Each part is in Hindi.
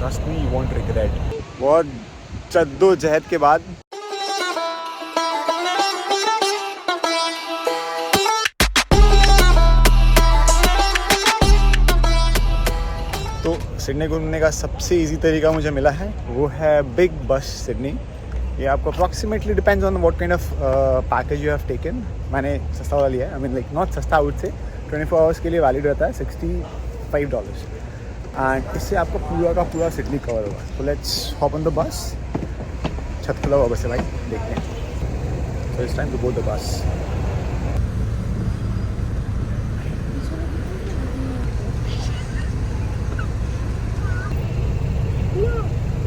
Trust me, you won't regret. बहुत जद्दोजहद के बाद तो सिडनी घूमने का सबसे इजी तरीका मुझे मिला है, वो है बिग बस सिडनी। ये आपको approximately depends on what kind of package you have taken. मैंने सस्ता वाला लिया है, आई मीन लाइक नॉट सस्ता, आउट से 24 आवर्स के लिए वैलिड रहता है $65 एंड इससे आपका पूरा का पूरा सिडनी कवर होगा। तो let's hop on the bus. छत खुला हुआ बस है भाई, देखते हैं। So it's time to board the bus.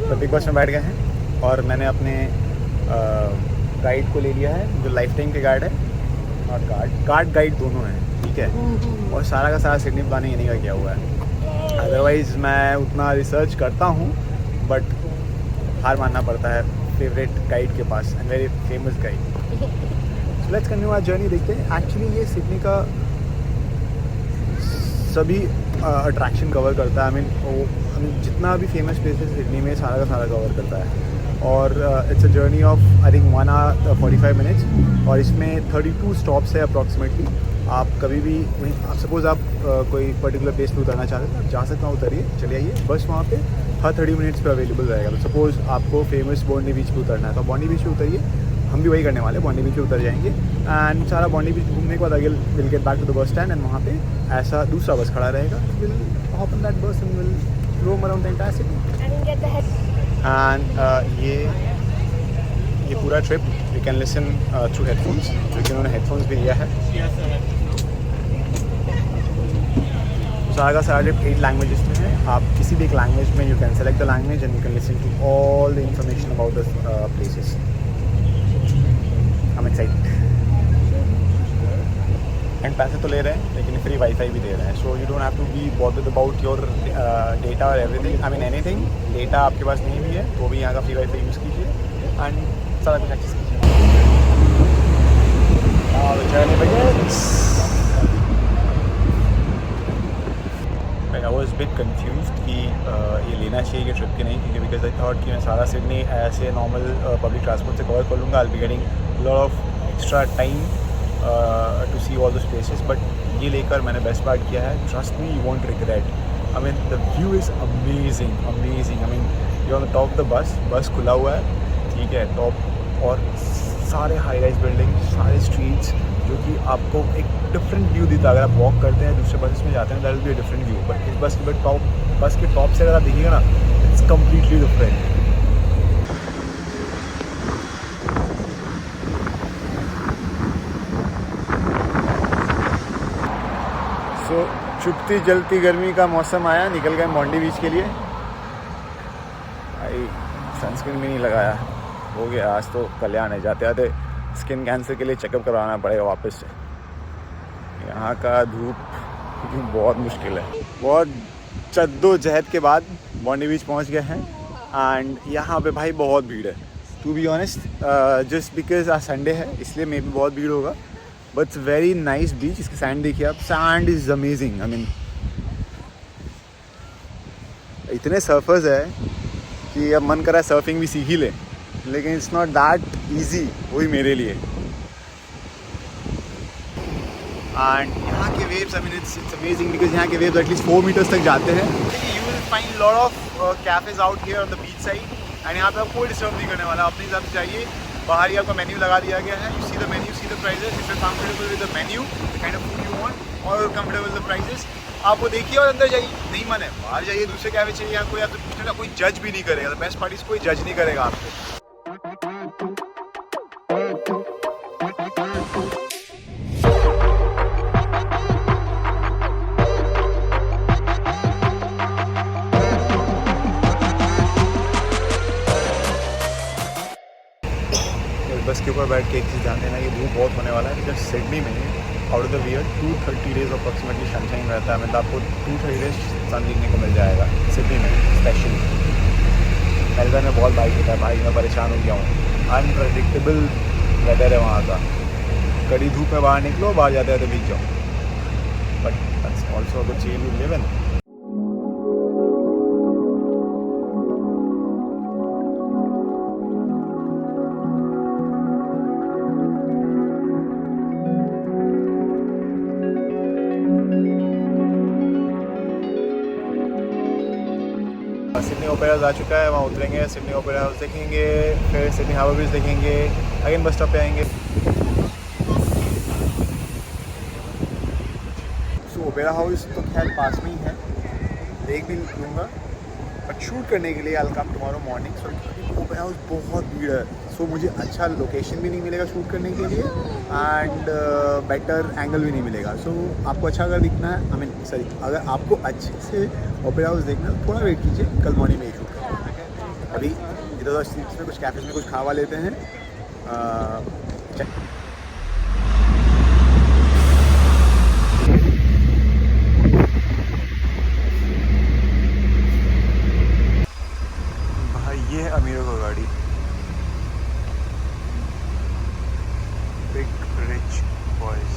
तो बिग बस में बैठ गए हैं और मैंने अपने गाइड को ले लिया है, जो लाइफ टाइम के गाइड है, नॉट गार्ड गाइड दोनों हैं, ठीक है। और सारा का सारा सिडनी प्लानिंग इन्हीं का किया हुआ है। अदरवाइज़ मैं उतना रिसर्च करता हूँ बट हार मानना पड़ता है फेवरेट गाइड के पास, and very famous guide. So let's continue our journey. देखते हैं एक्चुअली ये सिडनी का सभी अट्रैक्शन कवर करता है। आई मीन जितना भी फेमस प्लेस है सिडनी में सारा का सारा कवर करता है। और it's a journey of I think 1 hour 45 minutes और इसमें 32 स्टॉप्स है अप्रॉक्सीमेटली। आप कभी भी आप सपोज़ आप कोई पर्टिकुलर प्लेस पे उतरना चाहते हैं, आप जा सकते हैं, उतरिए, चले आइए। बस वहाँ पे हर 30 मिनट्स पे अवेलेबल रहेगा। तो सपोज़ आपको फेमस बॉन्डी बीच पे उतरना है तो बॉन्डी बीच पे उतरिए, हम भी वही करने वाले, बॉन्डी बीच पे उतर जाएंगे एंड सारा बॉन्डी बीच घूमने के बाद again will get back to the bus stand and वहाँ पे ऐसा दूसरा बस खड़ा रहेगा। Will hop on that bus and will roam around the entire city. And ये पूरा trip you can listen through headphones, क्योंकि उन्होंने हेडफोन्स भी दिया है। सारा का सारा ट्रिप 8 लैंग्वेजेस में है। आप किसी भी एक लैंग्वेज में you can select the language and you can listen to all the information about the places. I am excited. And पैसे तो ले रहे हैं लेकिन फ्री वाईफाई भी दे रहे हैं, so you don't have to be bothered about your data और everything, I mean anything. Data आपके पास नहीं भी है तो भी यहाँ का फ्री वाईफाई यूज़ कीजिए एंड सारा कुछ एक्सेस कीजिए। I was a bit confused कि ये लेना चाहिए कि ट्रिप की नहीं, क्योंकि बिकॉज आई थॉट कि मैं सारा सिडनी ऐसे नॉर्मल पब्लिक ट्रांसपोर्ट से कवर कर लूँगा। I be getting lot of extra time to see all those places, but ये लेकर मैंने बेस्ट पार्ट किया है। Trust me, you won't regret. I mean the view is amazing amazing. I mean you on the top of the bus खुला हुआ है, ठीक है, टॉप, और सारे हाई राइज बिल्डिंग, सारे स्ट्रीट्स, जो कि आपको एक डिफरेंट व्यू देता है। अगर आप वॉक करते हैं दूसरे बसेस में जाते हैं that will be a different view, but इस बस के टॉप से अगर आप देखिएगा ना, इट्स कम्प्लीटली डिफरेंट। सो चुपती जलती गर्मी का मौसम आया, निकल गए बॉन्डी बीच के लिए। भाई सनस्क्रीन भी नहीं लगाया, हो गया आज तो कल्याण है। जाते जाते स्किन कैंसर के लिए चेकअप करवाना पड़ेगा वापस से। यहाँ का धूप बहुत मुश्किल है। बहुत जद्दोजहद के बाद बॉन्डी बीच पहुँच गए हैं एंड यहाँ पे भाई बहुत भीड़ है। To be honest, just because आज संडे है इसलिए मे भी बहुत भीड़ होगा, but it's very nice beach. इसकी सैंड देखिए आप, sand is amazing. I mean इतने सर्फर्स है कि अब मन कर रहा है सर्फिंग भी सीख ही ले, लेकिन इट्स नॉट दैट ईजी, वही मेरे लिए। एंड यहाँ के waves, I mean it's amazing because यहाँ के वेव्स एटलीस्ट 4 मीटर्स तक जाते हैं। You will find lot of cafes out here on the beach side and यहाँ पे आप कोई डिस्टर्ब नहीं करने वाला, अपने हिसाब से चाहिए। बाहर ही आपका मेन्यू लगा दिया गया है, you see the menu, see the prices, if you comfortable with the menu, the kind of food you want, और कंफर्टेबल विद द प्राइजेस, आप वो देखिए और अंदर जाइए। नहीं मन है बाहर जाइए, दूसरे कैफे चाहिए, यहाँ कोई आपसे पूछेगा, कोई जज भी नहीं करेगा। द बेस्ट पार्ट इज कोई जज नहीं करेगा आपको। बस के ऊपर बैठ के एक चीज़ ध्यान देना, ये धूप बहुत होने वाला है बिकॉज सिडनी में out of the year 230 days approximately sunshine रहता है। मतलब आपको 230 डेज सन देखने को मिल जाएगा सिडनी में स्पेशली। मेलबर्न में बहुत बाइक होता है भाई, मैं परेशान हो गया हूँ। अनप्रडिक्टेबल वेदर है वहाँ का, कड़ी धूप में बाहर निकलो, बाहर जाते हैं तो भीग जाओ, but that's also the change we live in. Sydney Opera House आ चुका है, वहाँ उतरेंगे, सिडनी ओपेरा हाउस देखेंगे, फिर सिडनी हार्बर ब्रिज देखेंगे, अगेन बस स्टॉप पे आएंगे। सो ओपेरा हाउस तो खैर पास में ही है, देख भी लूँगा, बट शूट करने के लिए I will come tomorrow morning. So opera house बहुत भीड़ है, सो मुझे अच्छा लोकेशन भी नहीं मिलेगा शूट करने के लिए एंड बेटर एंगल भी नहीं मिलेगा। सो आपको अच्छा अगर दिखना है, आई मीन सॉरी, अगर आपको अच्छे से ओपेरा हाउस देखना है थोड़ा वेट कीजिए, कल मॉर्निंग में ही शूट करेंगे। अभी इधर उधर स्ट्रीट्स में कुछ कैफेज में कुछ खावा लेते हैं। भाई ये है अमीरों का गाड़ी, बिग रिच बॉयज।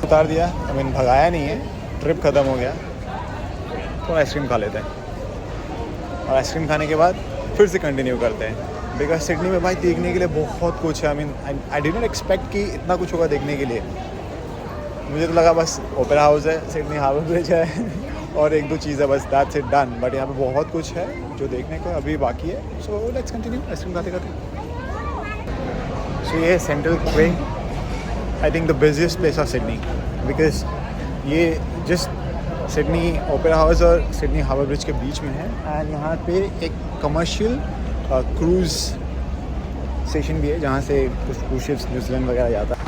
उतार दिया, आई मीन भगाया नहीं है, ट्रिप ख़त्म हो गया, तो आइसक्रीम खा लेते हैं और आइसक्रीम खाने के बाद फिर से कंटिन्यू करते हैं। बिकॉज सिडनी में भाई देखने के लिए बहुत कुछ है। I mean I did not expect कि इतना कुछ होगा देखने के लिए। मुझे तो लगा बस ओपेरा हाउस है, सिडनी हार्बर ब्रिज है और एक दो चीज़ है बस, दैट्स इट डन। बट यहाँ पे बहुत कुछ है जो देखने को अभी बाकी है। सो लेट्स कंटिन्यू आइसक्रीम खाते खाते। सो ये सेंट्रल क्वे, I think the busiest place of Sydney, because ये जस्ट सिडनी ओपेरा हाउस और सिडनी हार्बर ब्रिज के बीच में है एंड यहाँ पे एक कमर्शियल क्रूज़ स्टेशन भी है जहाँ से कुछ क्रूज शिप्स न्यूजीलैंड वगैरह जाता है।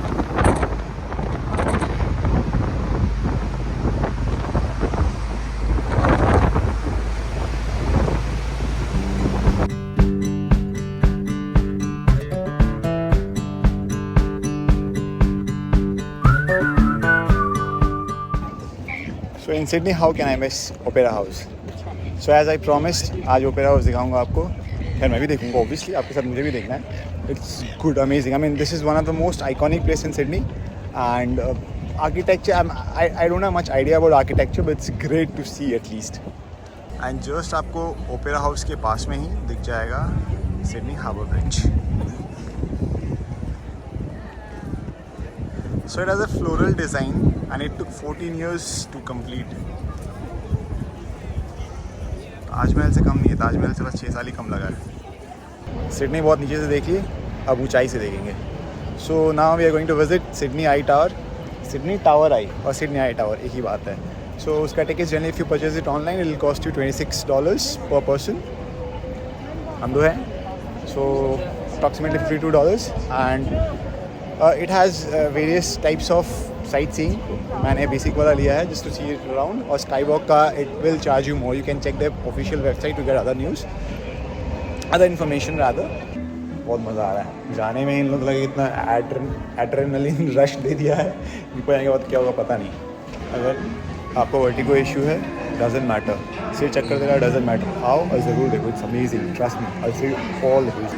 So in Sydney, how can I miss Opera House? So as I promised, आज Opera House दिखाऊंगा आपको। खैर मैं भी देखूंगा obviously, आपके साथ मुझे भी देखना है। It's good, amazing. I mean, this is one of the most iconic place in Sydney, and architecture. I don't have much idea about architecture, but it's great to see at least. And just आपको Opera House के पास में ही दिख जाएगा Sydney Harbour Bridge. So it has a floral design and it took 14 years to complete. Taj Mahal से कम नहीं है, ताजमहल से बस 6 साल ही कम लगा है। सिडनी बहुत नीचे से देखिए, अब ऊंचाई से देखेंगे। So now we are going to visit Sydney Eye Tower, Sydney Tower Eye और सिडनी आई टावर एक ही बात है। सो उसका ticket generally if you purchase it online it will cost you $26 per person, हम दो हैं। So approximately $52 and it has various types of sightseeing. मैंने बेसिक वाला लिया है just to see it around, और skywalk का it will charge you more. You can check their official website to get other news, other information rather. बहुत मज़ा आ रहा है जाने में। इन लोग लगे इतना एड्रेनलिन रश दे दिया है, ऊपर आने के बाद क्या होगा पता नहीं। अगर आपको वर्टिगो इशू है डजेंट मैटर, सिर चक्कर दे रहा डजेंट मैटर, आओ और ज़रूर देखो, it's amazing, trust me, I see all the views.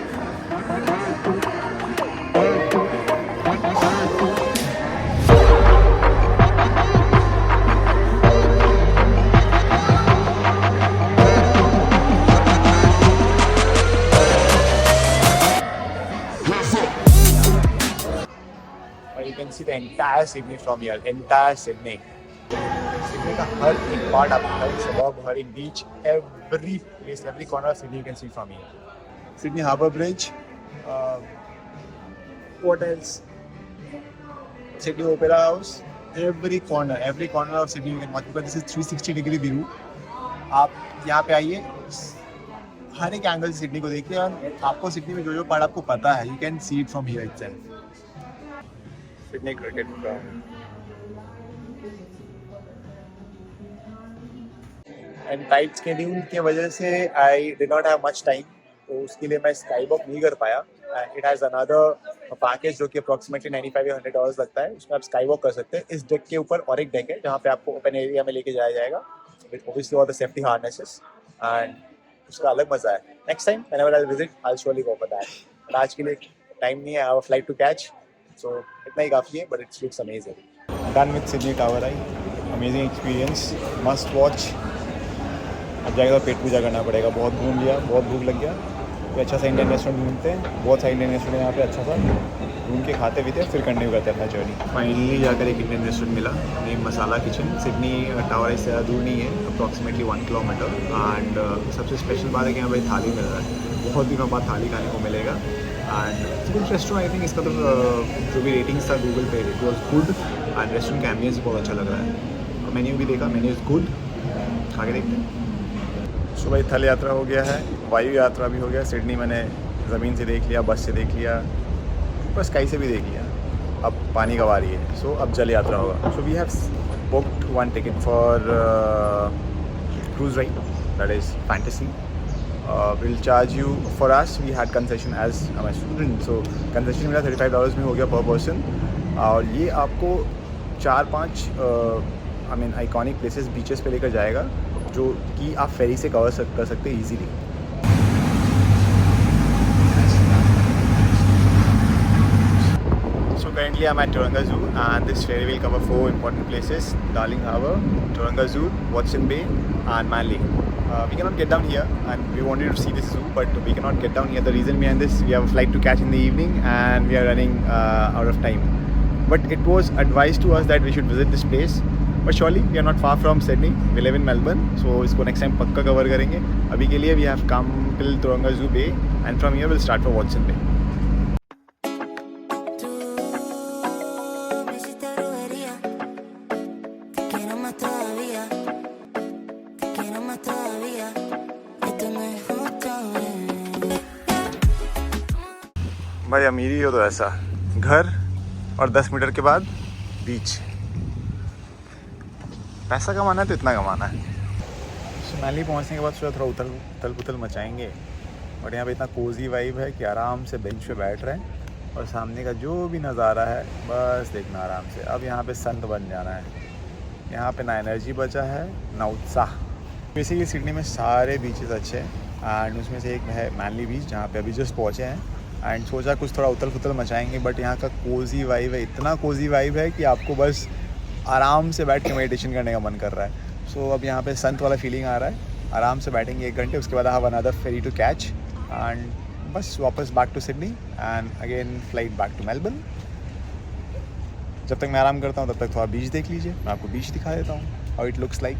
You can see the entire Sydney from here, entire Sydney. Sydney का हर एक पार्ट आपको, हर एक suburb, हर एक beach, every place, every corner of Sydney you can see from here. Sydney Harbour Bridge, what else? Sydney Opera House, every corner of Sydney you can watch because this is 360-degree view. आप यहाँ पे आइए, हर एक एंगल से सिडनी को देखिए और आपको सिडनी में जो जो पार्ट आपको पता है, you can see it from here itself. Sydney cricket ground. And tight schedule के वजह से I did not have much time, तो उसके लिए मैं skywalk नहीं कर पाया। It has another package जो कि approximately $95 या $100 लगता है, उसमें आप skywalk कर सकते हैं। इस डेक के ऊपर और एक डेक है जहाँ पे आपको ओपन एरिया में लेके जाया जाएगा with obviously all the safety harnesses, and उसका अलग मजा है। Next time whenever I visit I'll surely go for that. but आज के लिए टाइम नहीं है, I have a flight to catch. So इतना ही काफ़ी है, but it looks amazing. Done with Sydney Tower Eye. Amazing experience. Must watch. अब जाएगा तो पेट पूजा करना पड़ेगा। बहुत घूम लिया, बहुत भूख लग गया, तो अच्छा सा इंडियन रेस्टोरेंट ढूंढते हैं। बहुत सारे इंडियन रेस्टोरेंट यहाँ पे अच्छा सा ढूंढ के खाते पीते फिर कंटिन्यू करते हैं अपना जर्नी। फाइनली जाकर एक इंडियन रेस्टोरेंट मिला, नेम मसाला किचन। सिडनी टावर इससे ज़्यादा दूर नहीं है, अप्रॉक्सीमेटली 1 किलोमीटर। एंड सबसे स्पेशल बात है कि यहाँ भाई थाली मिल रहा है, बहुत दिनों बाद थाली खाने को मिलेगा। And good restaurant, I think इसका तो जो भी रेटिंग्स था गूगल पे, it was good. And restaurant का एम्बियंस बहुत अच्छा लग रहा है। मेन्यू भी देखा, मेन्यू इज़ गुड, खा के देखते हैं। सो भाई थल यात्रा हो गया है, वायु यात्रा भी हो गया। सिडनी मैंने ज़मीन से देख लिया, बस से देख लिया, बस स्काई से भी देख लिया, अब पानी का बारी है। सो अब जल यात्रा होगा। So we have booked 1 ticket for cruise ride, that is fantasy. We'll charge you, for us we had concession as I'm a student, so concession मिला $35 में हो गया पर पर्सन। और ये आपको 4-5 I mean iconic places beaches पे लेकर जाएगा, जो कि आप फेरी से कवर कर सकते हैं easily. Currently I'm at Taronga Zoo and this ferry will cover 4 important places: Darling Harbour, Taronga Zoo, Watson Bay and Manly. We cannot get down here and we wanted to see this zoo, but we cannot get down here. The reason behind this, we have a flight to catch in the evening and we are running out of time. But it was advised to us that we should visit this place. But surely we are not far from Sydney. We live in Melbourne, so इसको next time पक्का cover करेंगे। अभी के लिए we have come till Taronga Zoo Bay and from here we'll start for Watson Bay. भाई अमीरी हो तो ऐसा, घर और 10 मीटर के बाद बीच। पैसा कमाना है तो इतना कमाना है। मैनली पहुंचने के बाद थोड़ा उथल पुथल मचाएंगे, और यहाँ पे इतना कोजी वाइब है कि आराम से बेंच पे बैठ रहे हैं और सामने का जो भी नज़ारा है बस देखना आराम से। अब यहाँ पे संत बन जाना है। यहाँ पे ना एनर्जी बचा है ना उत्साह। बेसिकली सिडनी में सारे बीचेस अच्छे हैं एंड उसमें से एक है मैनली बीच, जहाँ पे अभी जस्ट पहुँचे हैं। एंड सोचा कुछ थोड़ा उथल पुथल मचाएंगे, बट यहाँ का कोजी वाइब है, इतना कोजी वाइब है कि आपको बस आराम से बैठ के मेडिटेशन करने का मन कर रहा है। सो अब यहाँ पे संत वाला फीलिंग आ रहा है। आराम से बैठेंगे 1 घंटे, उसके बाद I have another ferry to catch and bus वापस back to Sydney and again flight back to Melbourne. जब तक मैं आराम करता हूँ तब तक थोड़ा बीच देख लीजिए, मैं आपको बीच दिखा देता हूँ how it looks like.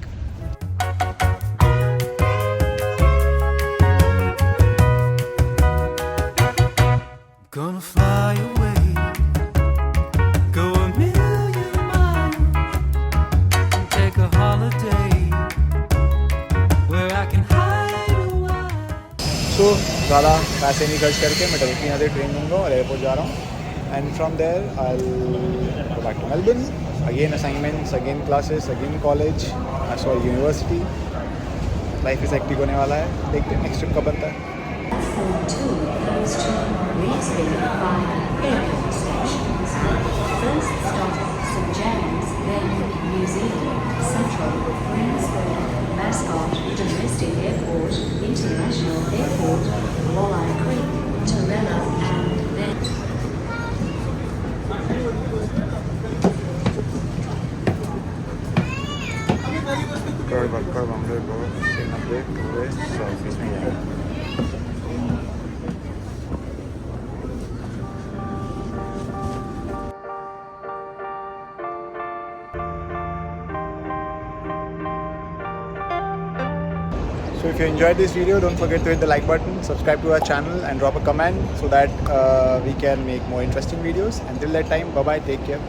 Gonna fly away, go a million miles, take a holiday where I can hide a while. सो ज़्यादा पैसे नहीं खर्च करके मैं डायरेक्टली यहाँ से ट्रेन लूँगा और एयरपोर्ट जा रहा हूँ। And from there I will go back to Melbourne, again assignments, again classes, again college, sorry university. Life is active होने वाला है, देखते हैं नेक्स्ट ट्रिप कब बनता है। Speed by Airport stations. First stop St James, then New Zealand, Central, Queensland, Mascot, Domestic Airport, International Airport, Walleye Creek, Torella, and then... So if you enjoyed this video, don't forget to hit the like button, subscribe to our channel and drop a comment so that we can make more interesting videos. Until that time, bye bye, take care.